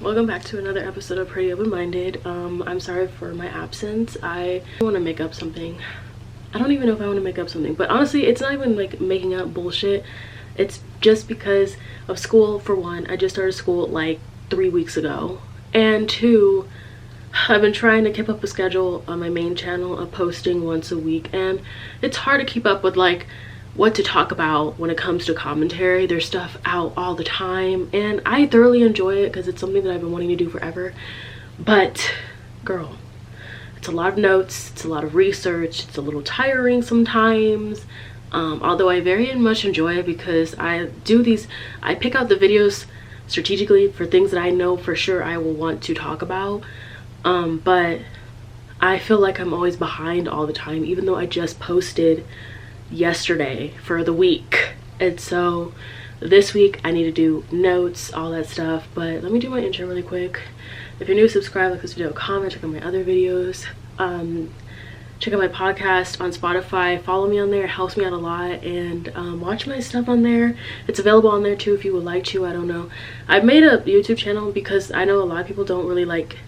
Welcome back to another episode of Pretty Open-Minded. I'm sorry for my absence. I want to make up something. I don't even know if I want to make up something, but honestly it's not even like making up bullshit. It's just because of school. For one, I just started school like 3 weeks ago, and two, I've been trying to keep up a schedule on my main channel of posting once a week, and it's hard to keep up with like what to talk about when it comes to commentary. There's stuff out all the time and I thoroughly enjoy it because it's something that I've been wanting to do forever, but girl, it's a lot of notes, it's a lot of research, it's a little tiring sometimes, although I very much enjoy it because I pick out the videos strategically for things that I know for sure I will want to talk about, but I feel like I'm always behind all the time, even though I just posted yesterday for the week. And so this week I need to do notes, all that stuff. But let me do my intro really quick. If you're new, subscribe, like this video, comment, check out my other videos, check out my podcast on Spotify, follow me on there, it helps me out a lot, and watch my stuff on there. It's available on there too if you would like to. I don't know, I've made a YouTube channel because I know a lot of people don't really like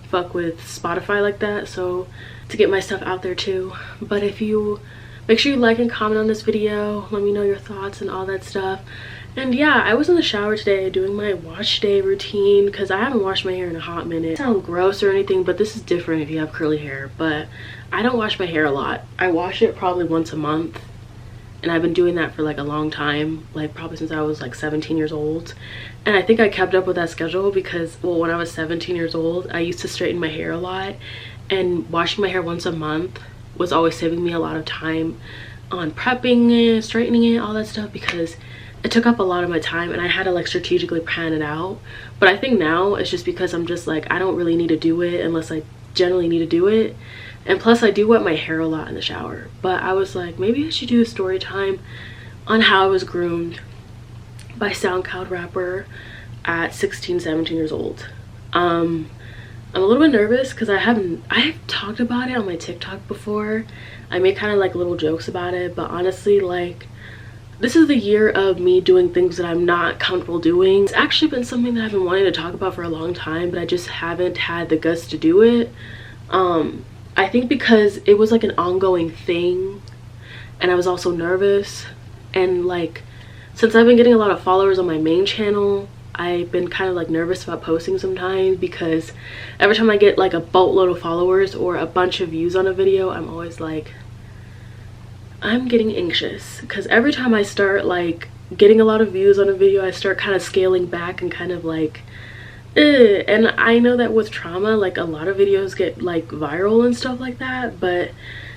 fuck with Spotify like that, so to get my stuff out there too. But if you make sure you like and comment on this video, let me know your thoughts and all that stuff. And yeah, I was in the shower today doing my wash day routine because I haven't washed my hair in a hot minute. It sounds gross or anything, but this is different if you have curly hair. But I don't wash my hair a lot. I wash it probably once a month, and I've been doing that for like a long time, like probably since I was like 17 years old. And I think I kept up with that schedule because, well, when I was 17 years old, I used to straighten my hair a lot, and washing my hair once a month was always saving me a lot of time on prepping it, straightening it, all that stuff, because it took up a lot of my time and I had to like strategically plan it out. But I think now it's just because I'm just like, I don't really need to do it unless I generally need to do it. And plus I do wet my hair a lot in the shower. But I was like, maybe I should do a story time on how I was groomed by SoundCloud rapper at 16, 17 years old. I'm a little bit nervous because I've talked about it on my TikTok before. I made kind of like little jokes about it, but honestly, like, this is the year of me doing things that I'm not comfortable doing. It's actually been something that I've been wanting to talk about for a long time, but I just haven't had the guts to do it. I think because it was like an ongoing thing, and I was also nervous, and like, since I've been getting a lot of followers on my main channel, I've been kind of like nervous about posting sometimes because every time I get like a boatload of followers or a bunch of views on a video, I'm always like, I'm getting anxious because every time I start like getting a lot of views on a video, I start kind of scaling back and kind of like, and I know that with trauma, like a lot of videos get like viral and stuff like that, but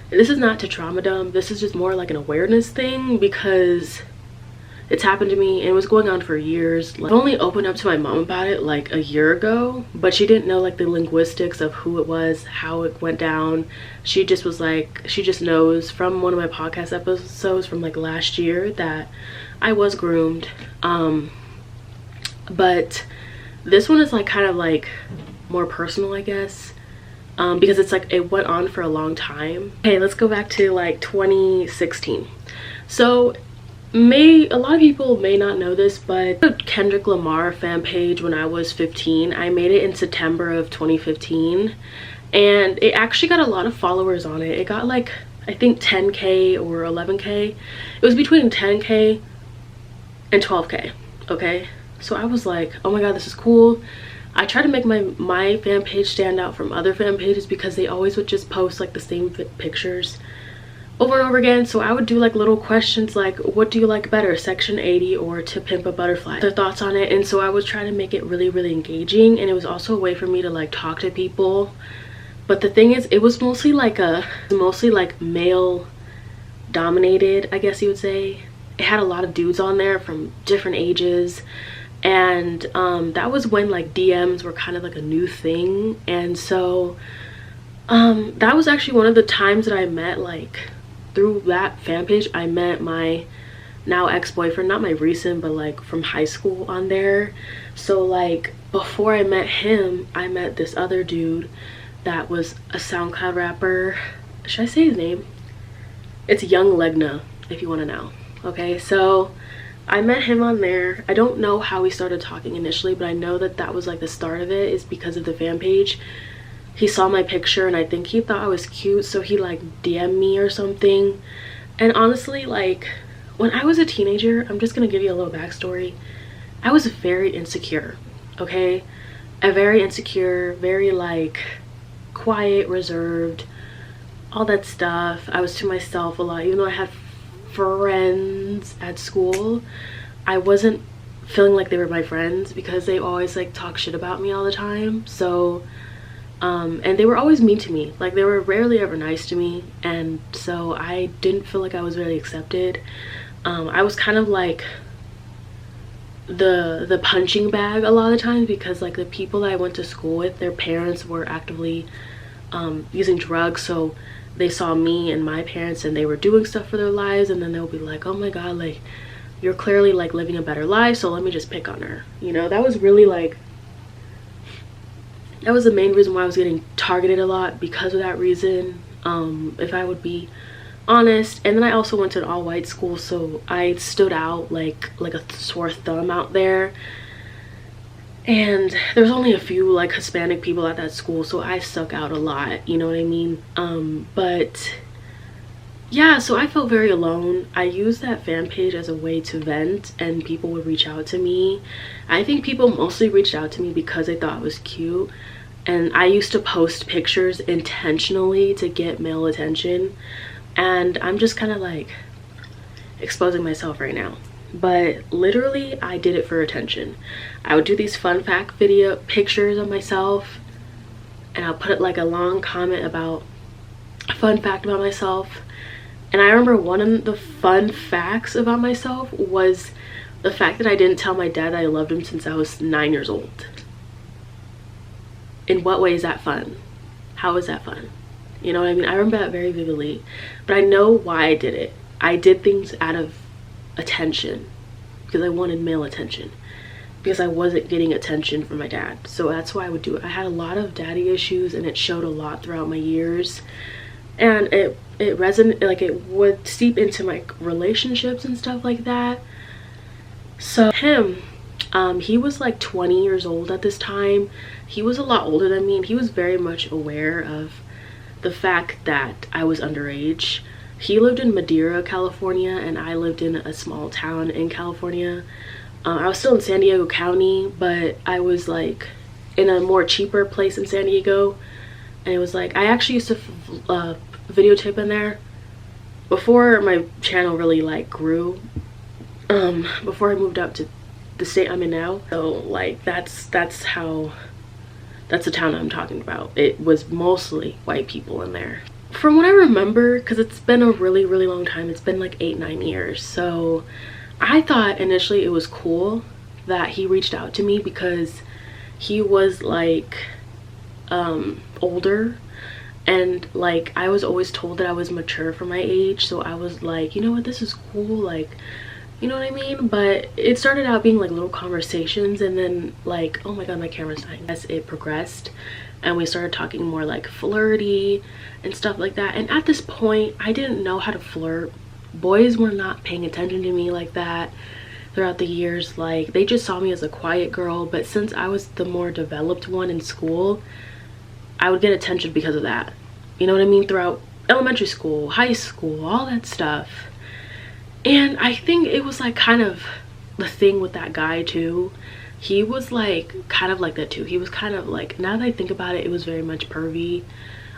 this is not to trauma dump. This is just more like an awareness thing because it's happened to me and it was going on for years. Like, I only opened up to my mom about it like a year ago, but she didn't know like the linguistics of who it was, how it went down. She just was like, she just knows from one of my podcast episodes from like last year that I was groomed. But this one is like kind of like more personal, I guess, because it's like it went on for a long time. Okay, let's go back to like 2016. So a lot of people may not know this, but the Kendrick Lamar fan page when I was 15, I made it in September of 2015, and it actually got a lot of followers on it. It got like, I think 10k or 11k. It was between 10k and 12k. Okay, so I was like, oh my god, this is cool. I tried to make my fan page stand out from other fan pages because they always would just post like the same pictures over and over again. So I would do like little questions like, what do you like better, Section 80 or To Pimp a Butterfly? Their thoughts on it. And so I was trying to make it really engaging, and it was also a way for me to like talk to people. But the thing is, it was mostly like male dominated, I guess you would say. It had a lot of dudes on there from different ages, and that was when like DMs were kind of like a new thing. And so that was actually one of the times that I met, like through that fan page, I met my now ex-boyfriend, not my recent, but like from high school on there. So like before I met him, I met this other dude that was a SoundCloud rapper. Should I say his name? It's Young Legna, if you want to know. Okay, so I met him on there. I don't know how we started talking initially, but I know that that was like the start of it, is because of the fan page. He saw my picture and I think he thought I was cute, so he like DM'd me or something. And honestly, like, when I was a teenager, I'm just gonna give you a little backstory. I was very insecure, okay? A very insecure, very like quiet, reserved, all that stuff. I was to myself a lot. Even though I had friends at school, I wasn't feeling like they were my friends because they always like talk shit about me all the time. So and they were always mean to me. Like, they were rarely ever nice to me, and so I didn't feel like I was really accepted. I was kind of like the punching bag a lot of times, because like the people that I went to school with, their parents were actively using drugs, so they saw me and my parents and they were doing stuff for their lives, and then they'll be like, oh my god, like, you're clearly like living a better life, so let me just pick on her, you know? That was really like, that was the main reason why I was getting targeted a lot, because of that reason, if I would be honest. And then I also went to an all-white school, so I stood out like a sore thumb out there, and there's only a few like Hispanic people at that school, so I stuck out a lot, you know what I mean? But yeah, so I felt very alone. I used that fan page as a way to vent, and people would reach out to me. I think people mostly reached out to me because they thought I was cute, and I used to post pictures intentionally to get male attention. And I'm just kind of like exposing myself right now, but literally I did it for attention. I would do these fun fact video pictures of myself, and I'll put like a long comment about a fun fact about myself. And I remember one of the fun facts about myself was the fact that I didn't tell my dad that I loved him since I was 9 years old. In what way is that fun? How is that fun? You know what I mean? I remember that very vividly, but I know why I did it. I did things out of attention, because I wanted male attention, because I wasn't getting attention from my dad. So that's why I would do it. I had a lot of daddy issues, and it showed a lot throughout my years, and it resonated, like it would seep into my relationships and stuff like that. So him, he was like 20 years old at this time. He was a lot older than me, and he was very much aware of the fact that I was underage. He lived in Madeira, California, and I lived in a small town in California. I was still in San Diego County, but I was like in a more cheaper place in San Diego, and it was like, I actually used to videotape in there before my channel really like grew, before I moved up to the state I'm in now. So like that's the town I'm talking about. It was mostly white people in there. From what I remember, because it's been a really long time, it's been like 8-9 years, so I thought initially it was cool that he reached out to me, because he was like older, and like I was always told that I was mature for my age, so I was like, you know what, this is cool, like, you know what I mean? But it started out being like little conversations, and then like, oh my god, my camera's dying. As it progressed and we started talking more like flirty and stuff like that, and at this point I didn't know how to flirt. Boys were not paying attention to me like that throughout the years. Like, they just saw me as a quiet girl, but since I was the more developed one in school, I would get attention because of that, you know what I mean? Throughout elementary school, high school, all that stuff. And I think it was like kind of the thing with that guy too. He was like kind of like that too. He was kind of like, now that I think about it, it was very much pervy.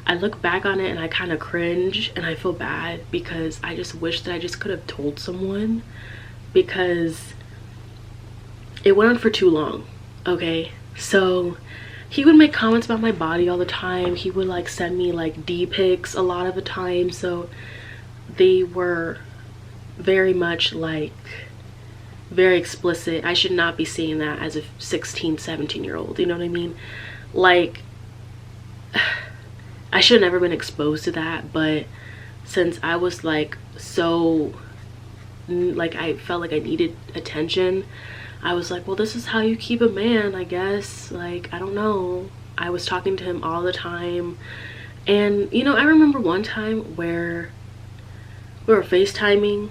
I look back on it and I kind of cringe, and I feel bad because I just wish that I just could have told someone, because it went on for too long. Okay, so he would make comments about my body all the time. He would like send me like D pics a lot of the time, so they were very much like very explicit. I should not be seeing that as a 16-17-year-old, you know what I mean? Like, I should have never been exposed to that, but since I was like so, like, I felt like I needed attention, I was like, well, this is how you keep a man, I guess. Like, I don't know. I was talking to him all the time, and you know, I remember one time where we were FaceTiming,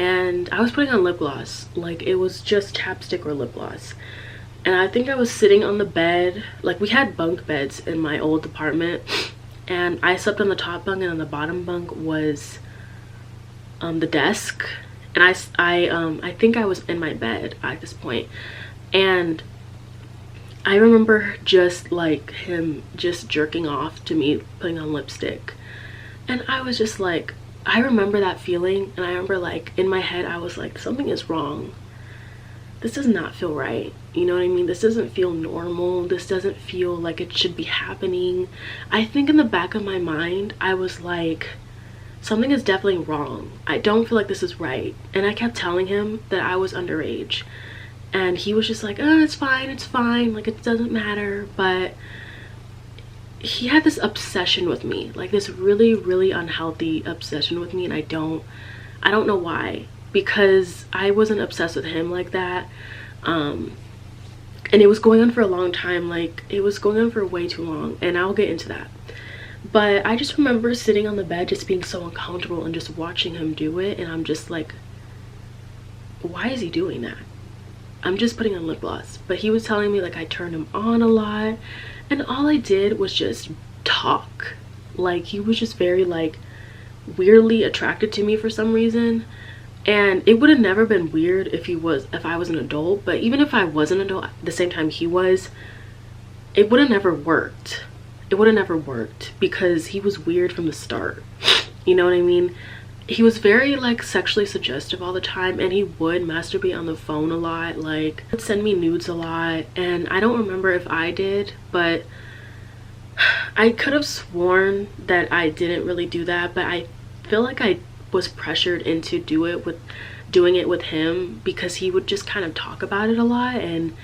and I was putting on lip gloss. Like, it was just chapstick or lip gloss. And I think I was sitting on the bed. Like, we had bunk beds in my old apartment, and I slept on the top bunk, and on the bottom bunk was the desk. And I think I was in my bed at this point. And I remember just like him just jerking off to me putting on lipstick. And I was just like, I remember that feeling, and I remember like in my head I was like, something is wrong. This does not feel right. You know what I mean? This doesn't feel normal. This doesn't feel like it should be happening. I think in the back of my mind I was like, something is definitely wrong. I don't feel like this is right. And I kept telling him that I was underage, and he was just like, oh, it's fine, like it doesn't matter. But he had this obsession with me, like this really unhealthy obsession with me, and I don't know why, because I wasn't obsessed with him like that. And it was going on for a long time. Like, it was going on for way too long, and I'll get into that. But I just remember sitting on the bed just being so uncomfortable and just watching him do it, and I'm just like, why is he doing that? I'm just putting on lip gloss. But he was telling me like I turned him on a lot, and all I did was just talk. Like, he was just very like weirdly attracted to me for some reason. And it would have never been weird if I was an adult, but even if I was an adult at the same time he was, it would have never worked. It would have never worked because he was weird from the start. You know what I mean? He was very like sexually suggestive all the time, and he would masturbate on the phone a lot. Like, would send me nudes a lot, and I don't remember if I did, but I could have sworn that I didn't really do that. But I feel like I was pressured into doing it with him because he would just kind of talk about it a lot, and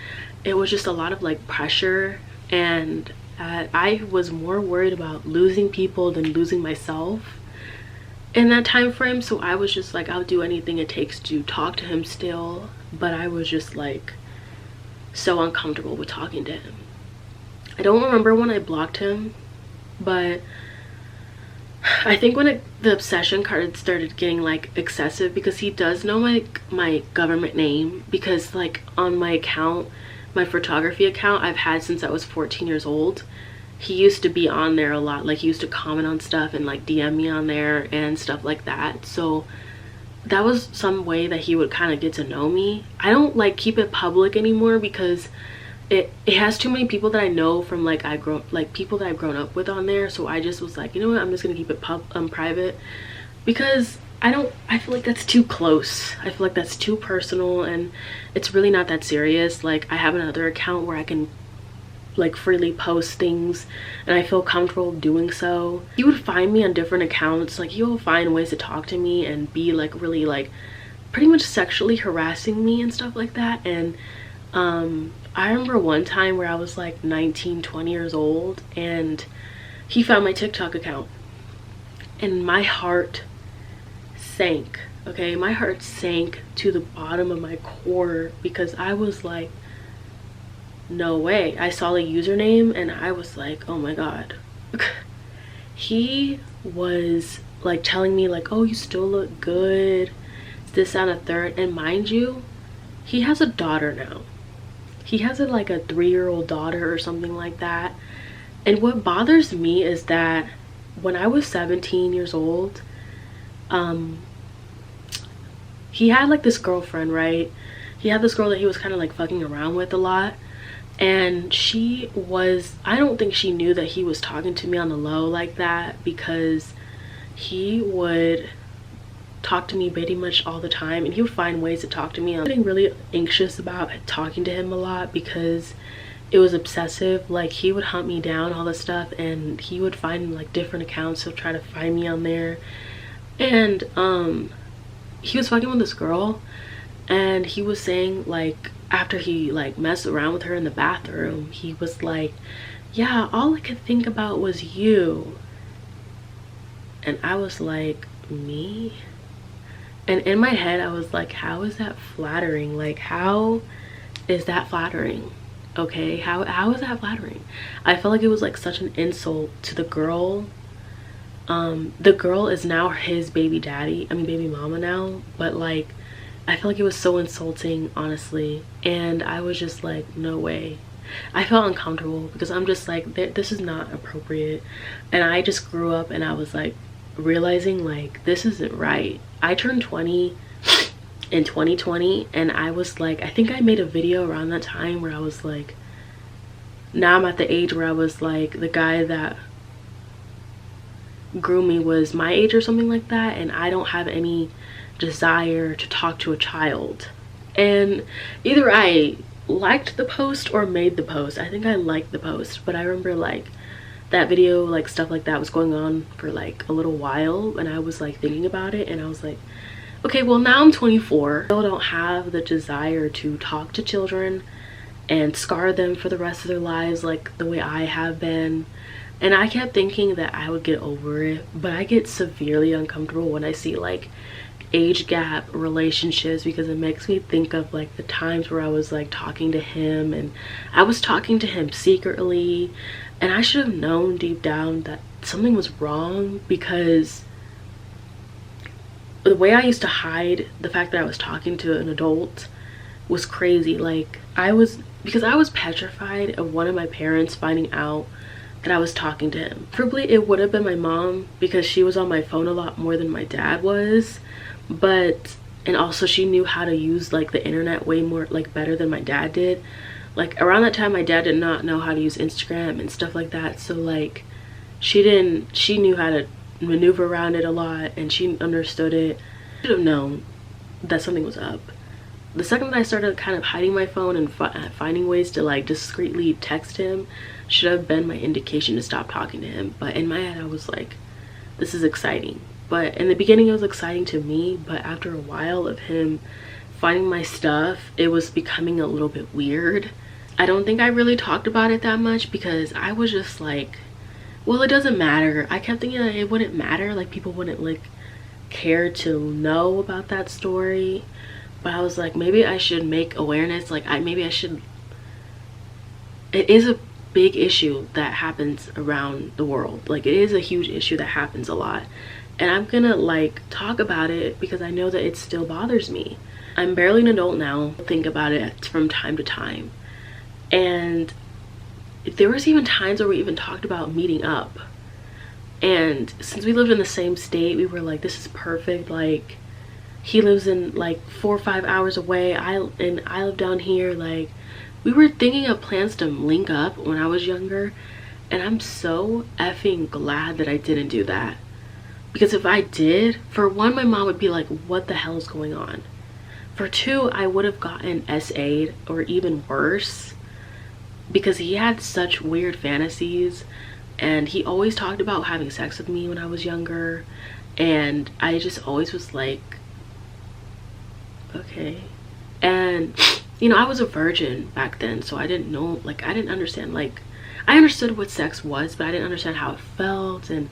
it was just a lot of like pressure. And I was more worried about losing people than losing myself in that time frame. So I was just like, I'll do anything it takes to talk to him still. But I was just like so uncomfortable with talking to him. I don't remember when I blocked him, but I think when the obsession card started getting like excessive, because he does know my government name, because like on my account, my photography account I've had since I was 14 years old, he used to be on there a lot. Like, he used to comment on stuff and like DM me on there and stuff like that. So that was some way that he would kind of get to know me. I don't like keep it public anymore because it has too many people that I know from like people that I've grown up with on there. So I just was like, you know what, I'm just gonna keep it private, because I feel like that's too close. I feel like that's too personal, and it's really not that serious. Like, I have another account where I can like freely post things, and I feel comfortable doing so. He would find me on different accounts. Like, he will find ways to talk to me and be like really like pretty much sexually harassing me and stuff like that. And I remember one time where I was like 19, 20 years old, and he found my TikTok account, and my heart sank. Okay, my heart sank to the bottom of my core, because I was like, no way. I saw the username and I was like, oh my god. He was like telling me like, oh, you still look good, this, that, and a third. And mind you, he has a daughter now. He has like a 3-year-old daughter or something like that. And what bothers me is that when I was 17 years old, he had like this girlfriend, right? He had this girl that he was kind of like fucking around with a lot. And she was, I don't think she knew that he was talking to me on the low like that, because he would talk to me pretty much all the time, and he would find ways to talk to me. I'm getting really anxious about talking to him a lot because it was obsessive. Like, he would hunt me down, all this stuff, and he would find like different accounts to try to find me on there. And he was fucking with this girl, and he was saying like, after he like messed around with her in the bathroom, he was like, yeah, all I could think about was you. And I was like, me? And in my head I was like, how is that flattering? Like, how is that flattering? Okay, how is that flattering? I felt like it was like such an insult to the girl The girl is now his baby daddy, I mean baby mama now, but like I feel like it was so insulting, honestly, and I was just like, no way. I felt uncomfortable because I'm just like, this is not appropriate. And I just grew up and I was like realizing like this isn't right. I turned 20 in 2020 and I was like, I think I made a video around that time where I was like, now I'm at the age where I was like, the guy that groomed me was my age or something like that, and I don't have any desire to talk to a child. And either I liked the post or made the post. I think I liked the post, but I remember like that video, like stuff like that was going on for like a little while, and I was like thinking about it and I was like, okay, well now I'm 24. I still don't have the desire to talk to children and scar them for the rest of their lives like the way I have been. And I kept thinking that I would get over it, but I get severely uncomfortable when I see like age gap relationships, because it makes me think of like the times where I was like talking to him and I was talking to him secretly, and I should have known deep down that something was wrong, because the way I used to hide the fact that I was talking to an adult was crazy. Like because I was petrified of one of my parents finding out that I was talking to him. Preferably it would have been my mom, because she was on my phone a lot more than my dad was, and also she knew how to use like the internet way more like better than my dad did. Like around that time my dad did not know how to use Instagram and stuff like that, so like she knew how to maneuver around it a lot and she understood it. I should have known that something was up. The second that I started kind of hiding my phone and finding ways to like discreetly text him should have been my indication to stop talking to him. But in my head I was like, this is exciting. But in the beginning it was exciting to me, but after a while of him finding my stuff, it was becoming a little bit weird. I don't think I really talked about it that much because I was just like, well, it doesn't matter. I kept thinking that it wouldn't matter, like people wouldn't like care to know about that story. But I was like, maybe I should make awareness, like maybe I should. It is a big issue that happens around the world. Like it is a huge issue that happens a lot, and I'm gonna like talk about it because I know that it still bothers me. I'm barely an adult now. Think about it from time to time, and there was even times where we even talked about meeting up, and since we lived in the same state, we were like, this is perfect. Like he lives in like 4 or 5 hours away, I live down here. Like we were thinking of plans to link up when I was younger, and I'm so effing glad that I didn't do that. Because if I did, for one, my mom would be like, what the hell is going on? For two, I would have gotten SA'd or even worse, because he had such weird fantasies and he always talked about having sex with me when I was younger, and I just always was like, okay. And you know, I was a virgin back then, so I didn't know, like I didn't understand, like I understood what sex was, but I didn't understand how it felt and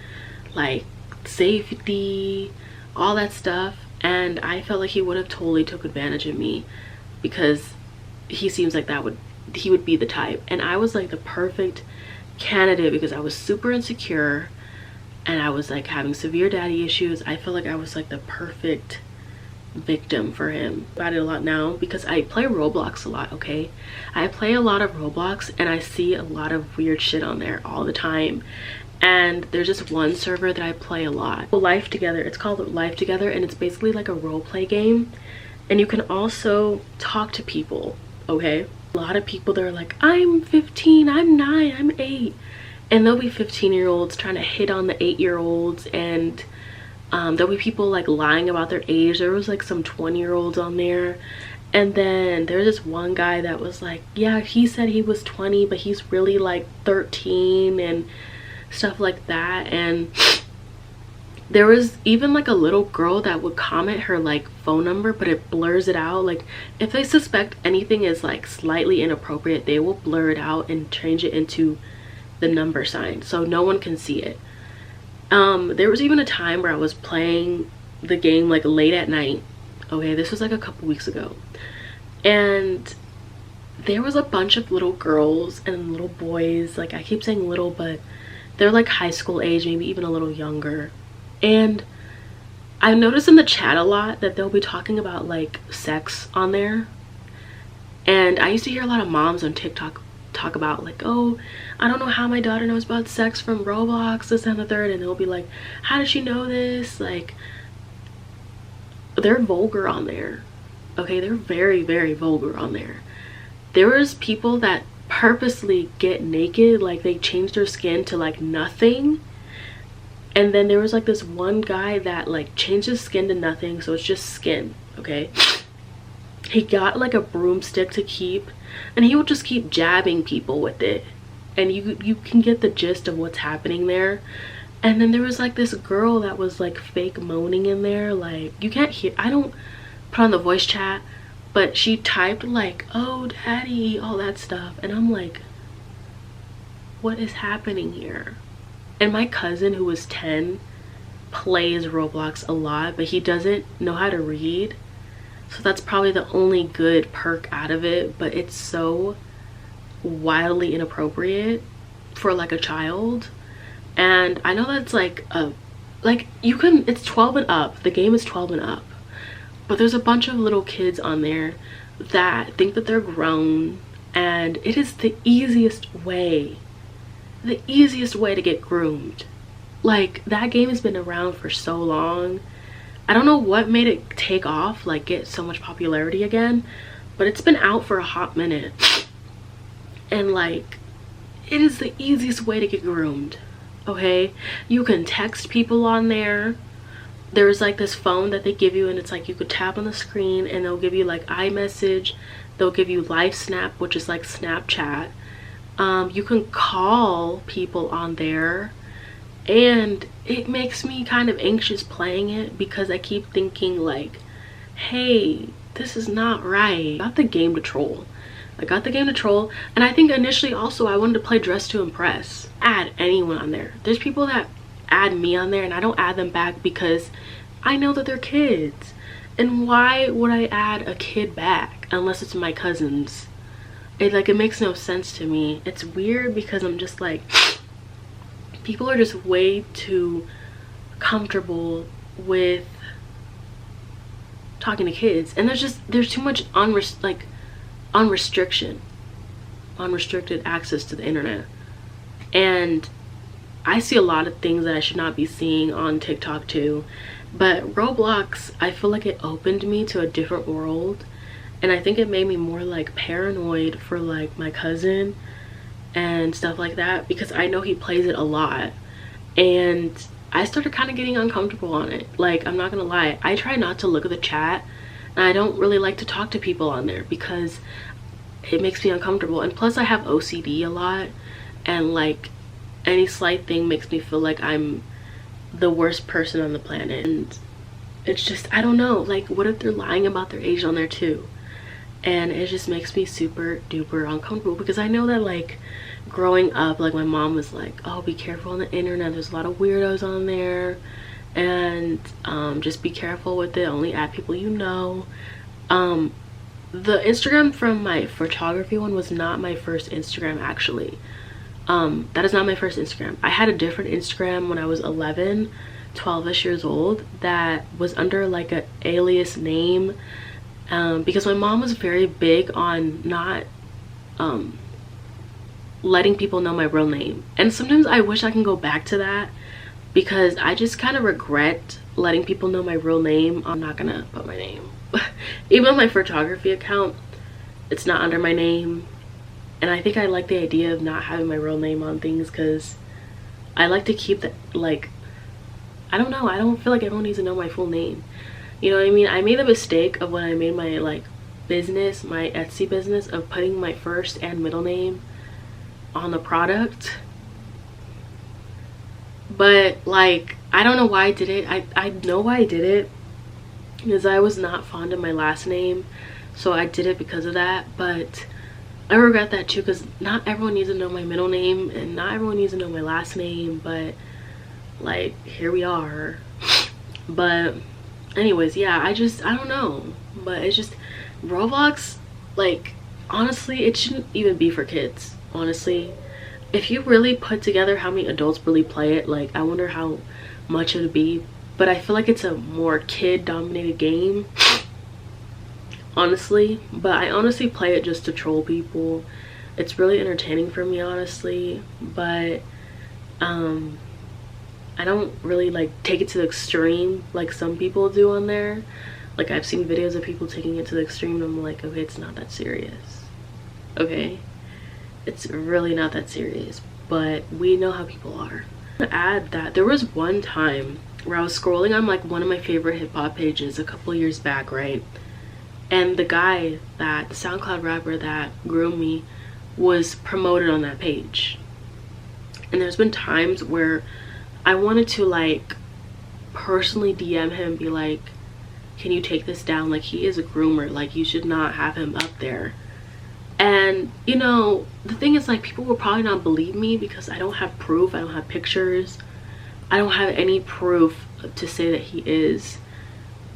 like safety, all that stuff. And I felt like he would have totally took advantage of me, because he seems like he would be the type. And I was like the perfect candidate because I was super insecure and I was like having severe daddy issues. I feel like I was like the perfect victim for him. About it a lot now because I play Roblox a lot. Okay, I play a lot of Roblox and I see a lot of weird shit on there all the time. And there's just one server that I play a lot, Life Together. It's called Life Together, and it's basically like a role play game, and you can also talk to people. Okay, a lot of people, they're like, I'm 15, I'm 9, I'm 8, and there'll be 15-year-olds trying to hit on the 8-year-olds, and there'll be people like lying about their age. There was like some 20-year-olds on there, and then there's this one guy that was like, yeah, he said he was 20 but he's really like 13 and stuff like that. And there was even like a little girl that would comment her like phone number, but it blurs it out. Like if they suspect anything is like slightly inappropriate, they will blur it out and change it into the number sign so no one can see it. There was even a time where I was playing the game like late at night. Okay, this was like a couple weeks ago, and there was a bunch of little girls and little boys. Like I keep saying little, but They're like high school age, maybe even a little younger. And I've noticed in the chat a lot that they'll be talking about like sex on there. And I used to hear a lot of moms on TikTok talk about like, oh, I don't know how my daughter knows about sex from Roblox, this and the third. And they'll be like, how does she know this? Like, they're vulgar on there. Okay, they're very, very vulgar on there. There was people that purposely get naked, like they change their skin to like nothing. And then there was like this one guy that like changed his skin to nothing, so it's just skin. Okay, he got like a broomstick to keep, and he would just keep jabbing people with it, and you can get the gist of what's happening there. And then there was like this girl that was like fake moaning in there, like you can't hear, I don't put on the voice chat, but she typed like, oh daddy, all that stuff. And I'm like, what is happening here? And my cousin, who was 10, plays Roblox a lot, but he doesn't know how to read, so that's probably the only good perk out of it. But it's so wildly inappropriate for like a child. And I know that's like a, like you can, it's 12 and up, the game is 12 and up, but there's a bunch of little kids on there that think that they're grown, and it is the easiest way to get groomed. Like, that game has been around for so long. I don't know what made it take off, like get so much popularity again, but it's been out for a hot minute. And like, it is the easiest way to get groomed. Okay, you can text people on there. There's like this phone that they give you, and it's like you could tap on the screen and they'll give you like iMessage, they'll give you Live Snap, which is like Snapchat. You can call people on there, and it makes me kind of anxious playing it because I keep thinking like, hey, this is not right. I got the game to troll. And I think initially also I wanted to play Dress to Impress. Add anyone on there. There's people that add me on there and I don't add them back because I know that they're kids. And why would I add a kid back unless it's my cousins? It makes no sense to me. It's weird because I'm just like, people are just way too comfortable with talking to kids, and there's too much unrestricted access to the internet. And I see a lot of things that I should not be seeing on TikTok too. But Roblox, I feel like it opened me to a different world. And I think it made me more like paranoid for like my cousin and stuff like that, because I know he plays it a lot. And I started kind of getting uncomfortable on it. Like, I'm not gonna lie, I try not to look at the chat, and I don't really like to talk to people on there because it makes me uncomfortable. And plus I have OCD a lot, and like any slight thing makes me feel like I'm the worst person on the planet. And it's just, I don't know, like what if they're lying about their age on there too? And it just makes me super duper uncomfortable, because I know that like growing up, like my mom was like, oh, be careful on the internet, there's a lot of weirdos on there, and just be careful with it, only add people you know. The Instagram from my photography one was not my first Instagram actually. That is not my first Instagram. I had a different Instagram when I was 12ish years old that was under like an alias name, because my mom was very big on not letting people know my real name. And sometimes I wish I can go back to that, because I just kind of regret letting people know my real name. I'm not gonna put my name. Even on my photography account, it's not under my name. And I think I like the idea of not having my real name on things, because I like to keep that, like, I don't know, I don't feel like everyone needs to know my full name. You know what I mean? I made the mistake of when I made my like business, my Etsy business, of putting my first and middle name on the product. But like, I don't know why I did it. I know why I did it, because I was not fond of my last name, so I did it because of that. But I regret that too, because not everyone needs to know my middle name and not everyone needs to know my last name. But like, here we are. But anyways, yeah, I don't know, but it's just Roblox, like, honestly, it shouldn't even be for kids, honestly. if you really put together how many adults really play it, like I wonder how much it would be. But I feel like it's a more kid dominated game, honestly. But I honestly play it just to troll people. It's really entertaining for me, honestly. But I don't really like take it to the extreme like some people do on there. Like I've seen videos of people taking it to the extreme and I'm like, okay, it's not that serious. Okay, it's really not that serious, but we know how people are. To add that there was one time where I was scrolling on like one of my favorite hip-hop pages a couple years back, right? And the guy, that the SoundCloud rapper that groomed me, was promoted on that page. And there's been times where I wanted to like personally DM him and be like, can you take this down? Like, he is a groomer, like you should not have him up there. And you know, the thing is, like, people will probably not believe me because I don't have proof, I don't have pictures, I don't have any proof to say that he is.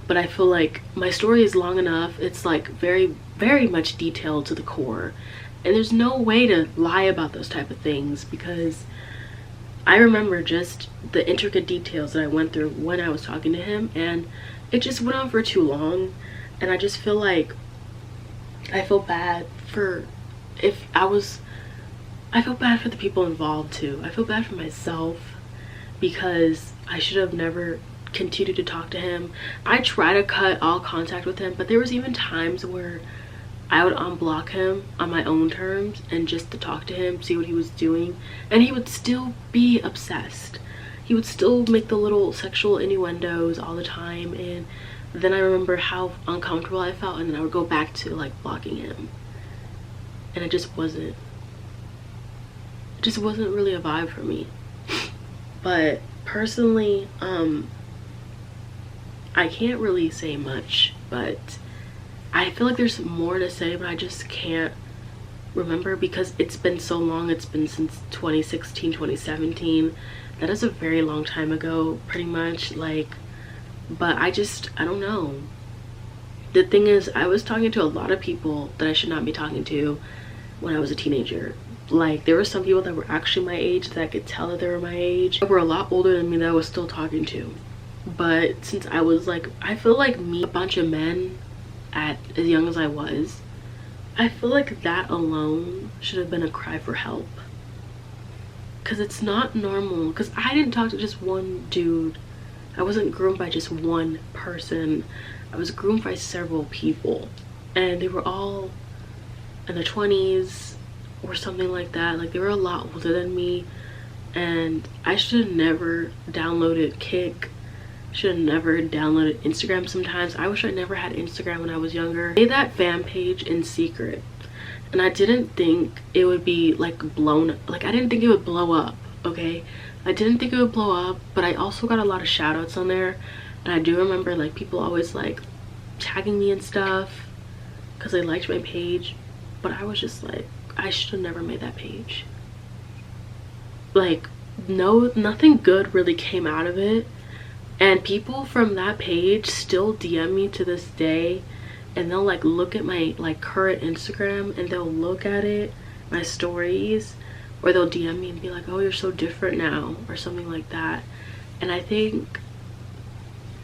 But I feel like my story is long enough, it's like very much detailed to the core, and there's no way to lie about those type of things, because I remember just the intricate details that I went through when I was talking to him, and it just went on for too long. And I just feel like I feel bad for I feel bad for the people involved too. I feel bad for myself because I should have never continued to talk to him. I try to cut all contact with him, but there was even times where I would unblock him on my own terms and just to talk to him, see what he was doing, and he would still be obsessed. He would still make the little sexual innuendos all the time, and then I remember how uncomfortable I felt, and then I would go back to like blocking him, and it just wasn't really a vibe for me. But personally, I can't really say much, but I feel like there's more to say, but I just can't remember because it's been so long. It's been since 2016, 2017. That is a very long time ago, pretty much. Like, but I don't know. The thing is, I was talking to a lot of people that I should not be talking to when I was a teenager. Like, there were some people that were actually my age that I could tell that they were my age. They were a lot older than me that I was still talking to. But since I was like, I feel like me, a bunch of men at as young as I was, I feel like that alone should have been a cry for help. Because it's not normal. Because I didn't talk to just one dude. I wasn't groomed by just one person. I was groomed by several people. And they were all in their 20s or something like that. Like, they were a lot older than me. And I should have never downloaded Kick. Should have never downloaded Instagram sometimes. I wish I never had Instagram when I was younger. I made that fan page in secret. And I didn't think it would be like blown up. Like, I didn't think it would blow up, okay? I didn't think it would blow up, but I also got a lot of shout outs on there. And I do remember like people always like tagging me and stuff because they liked my page. But I was just like, I should have never made that page. Like, no, nothing good really came out of it. And people from that page still DM me to this day, and they'll like look at my like current Instagram and they'll look at it, my stories, or they'll DM me and be like, oh, you're so different now, or something like that. And I think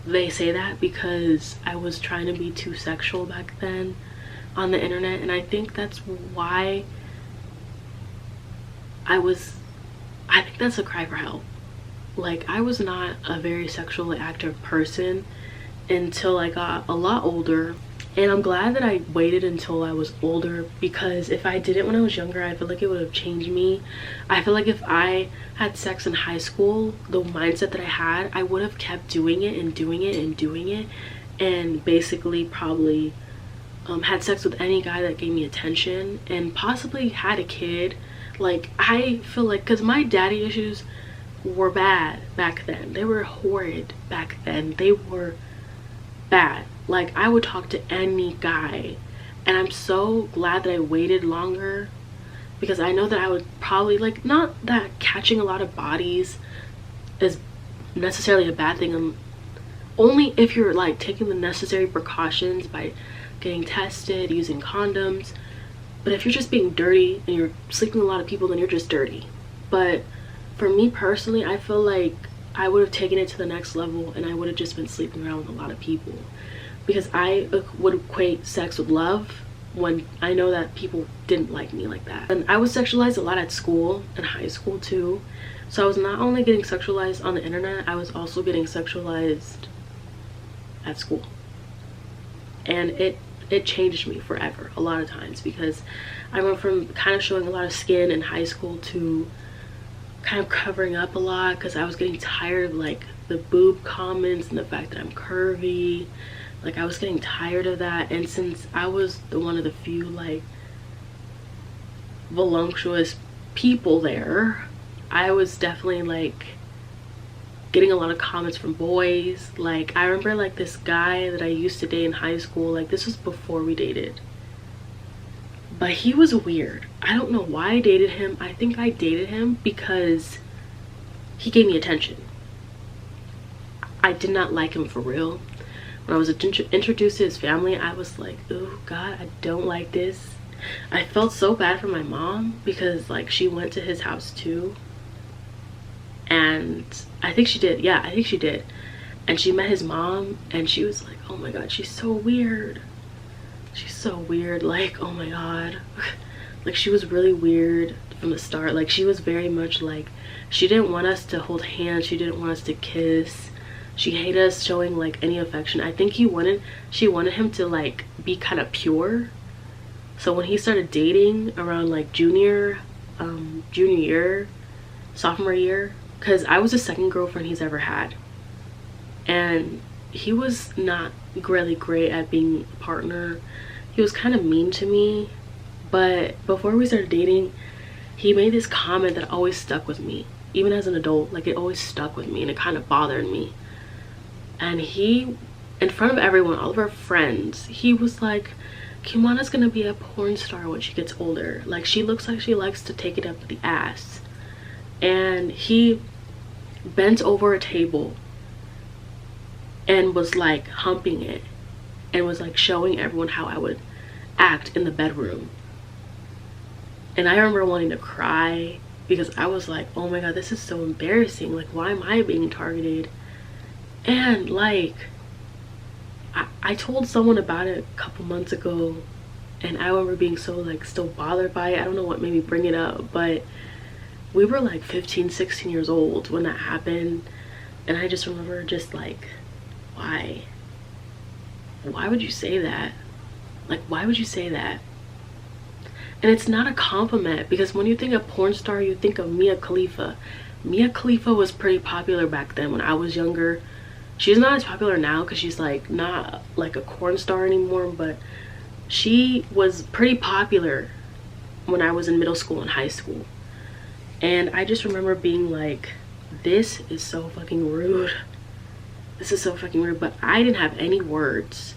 they say that because I was trying to be too sexual back then on the internet, and I think that's why I think that's a cry for help. Like, I was not a very sexually active person until I got a lot older, and I'm glad that I waited until I was older, because if I did it when I was younger, I feel like it would have changed me. I feel like if I had sex in high school, the mindset that I had, I would have kept doing it and doing it and doing it, and basically probably had sex with any guy that gave me attention, and possibly had a kid. Like, I feel like, because my daddy issues were bad back then. They were horrid back then. They were bad. Like, I would talk to any guy, and I'm so glad that I waited longer, because I know that I would probably, like, not that catching a lot of bodies is necessarily a bad thing, only if you're like taking the necessary precautions by getting tested, using condoms. But if you're just being dirty and you're sleeping with a lot of people, then you're just dirty. But for me personally, I feel like I would have taken it to the next level and I would have just been sleeping around with a lot of people, because I would equate sex with love when I know that people didn't like me like that. And I was sexualized a lot at school and high school too. So I was not only getting sexualized on the internet, I was also getting sexualized at school. And it changed me forever a lot of times, because I went from kind of showing a lot of skin in high school to kind of covering up a lot, because I was getting tired of like the boob comments and the fact that I'm curvy. Like I was getting tired of that. And since I was one of the few like voluptuous people there, I was definitely like getting a lot of comments from boys. Like I remember like this guy that I used to date in high school, like this was before we dated, but he was weird. I don't know why I dated him. I think I dated him because he gave me attention. I did not like him for real. When I was introduced to his family, I was like, oh God, I don't like this. I felt so bad for my mom, because like she went to his house too. And I think she did. Yeah, I think she did. And she met his mom and she was like, oh my God, she's so weird. She's so weird. Like, oh my God. Like she was really weird from the start. Like she was very much like, she didn't want us to hold hands. She didn't want us to kiss. She hated us showing like any affection. I think she wanted him to like be kind of pure. So when he started dating around like junior year, sophomore year, because I was the second girlfriend he's ever had, and he was not really great at being a partner. He was kind of mean to me. But before we started dating, he made this comment that always stuck with me, even as an adult. Like it always stuck with me and it kind of bothered me. And he, in front of everyone, all of our friends, he was like, Kimana's gonna be a porn star when she gets older. Like she looks like she likes to take it up the ass. And he bent over a table and was like humping it and was like showing everyone how I would act in the bedroom. And I remember wanting to cry, because I was like, oh my God, this is so embarrassing. Like, why am I being targeted? And like I told someone about it a couple months ago, and I remember being so like still bothered by it. I don't know what made me bring it up, but we were like 15, 16 years old when that happened. And I just remember just like, why would you say that? Like, why would you say that? And it's not a compliment, because when you think of porn star, you think of Mia Khalifa. Mia Khalifa was pretty popular back then when I was younger. She's not as popular now because she's like not like a porn star anymore, but she was pretty popular when I was in middle school and high school. And I just remember being like, this is so fucking rude. This is so fucking rude. But I didn't have any words.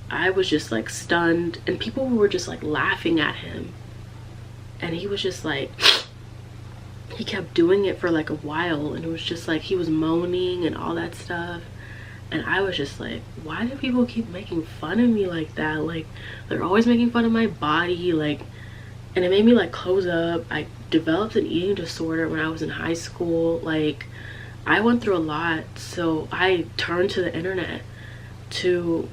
I was just like stunned, and people were just like laughing at him. And he was just like, he kept doing it for like a while, and it was just like he was moaning and all that stuff. And I was just like, why do people keep making fun of me like that? Like, they're always making fun of my body. Like, and it made me like close up. I developed an eating disorder when I was in high school. Like, I went through a lot, so I turned to the internet to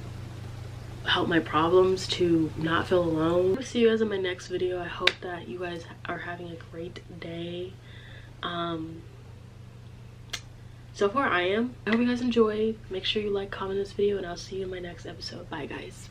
help my problems, to not feel alone. I'll see you guys in my next video. I hope that you guys are having a great day. So far I am. I hope you guys enjoyed. Make sure you like, comment this video, and I'll see you in my next episode. Bye guys.